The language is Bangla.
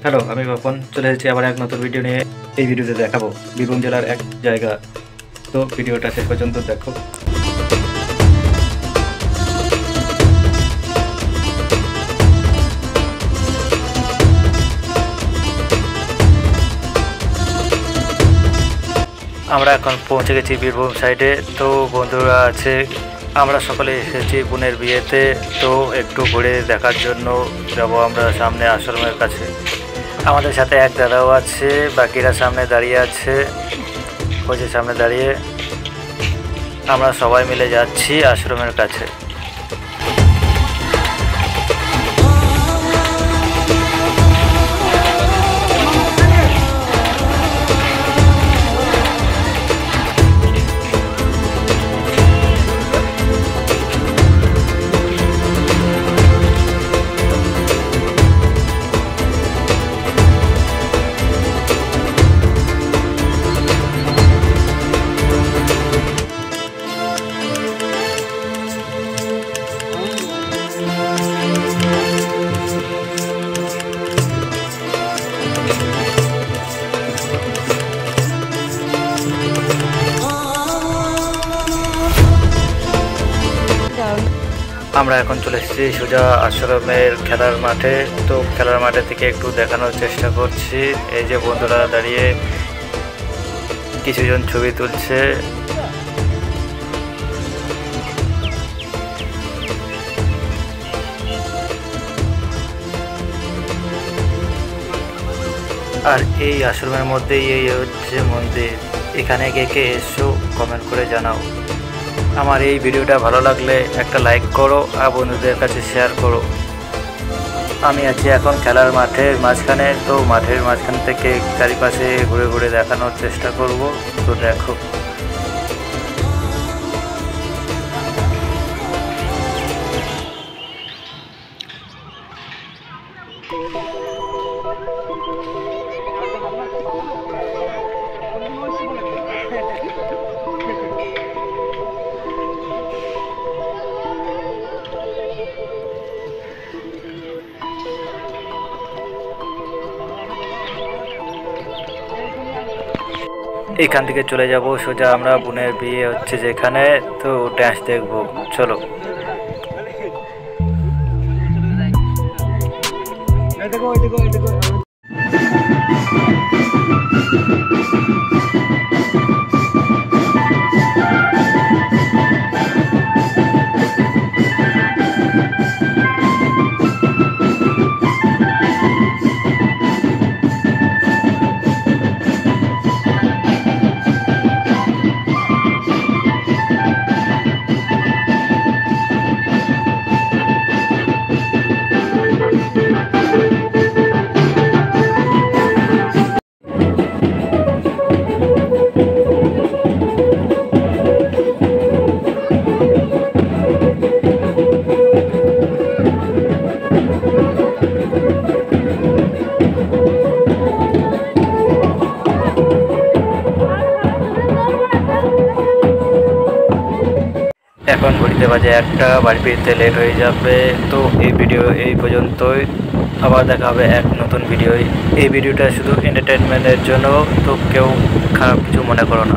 হ্যালো, আমি বাপন চলে এসেছি আবার এক নতুন ভিডিও নিয়ে। এই ভিডিওতে দেখাবো বীরভূম জেলার এক জায়গা। তো ভিডিওটা শেষ পর্যন্ত দেখো। আমরা এখন পৌঁছে গেছি বীরভূম সাইডে। তো বন্ধুরা আছে, আমরা সকলে এসেছি বোনের বিয়েতে। তো একটু ঘুরে দেখার জন্য যাব আমরা সামনে আশ্রমের কাছে। আমাদের সাথে এক দাদাও আছে, বাকিরা সামনে দাঁড়িয়ে আছে। ওই যে সামনে দাঁড়িয়ে আমরা সবাই মিলে যাচ্ছি আশ্রমের কাছে। আমরা এখন চলে এসেছি সোজা আশ্রমের খেলার মাঠে। তো খেলার মাঠে থেকে একটু দেখানোর চেষ্টা করছি। এই যে বন্ধুরা দাঁড়িয়ে কিছুজন ছবি তুলছে। আর এই আশ্রমের মধ্যেই এই হচ্ছে মন্দির। এখানে কে কে এসো কমেন্ট করে জানাও। আমার এই ভিডিওটা ভালো লাগলে একটা লাইক করো আর বন্ধুদের কাছে শেয়ার করো। আমি আছি এখন খেলার মাঠের মাঝখানে। তো মাঠের মাঝখান থেকে চারিপাশে ঘুরে ঘুরে দেখানোর চেষ্টা করব। তো দেখো, এখান থেকে চলে যাব সোজা আমরা বোনের বিয়ে হচ্ছে যেখানে। তো ড্যান্স দেখবো, চলো। এখন ঘড়িতে বাজে 1টা, বাড়ি ফিরতে লেট হয়ে যাবে। তো এই ভিডিও এই পর্যন্তই। আবার দেখা হবে এক নতুন ভিডিও। এই ভিডিওটা শুধু এন্টারটেনমেন্টের জন্য, তো কেউ খারাপ কিছু মনে করো না।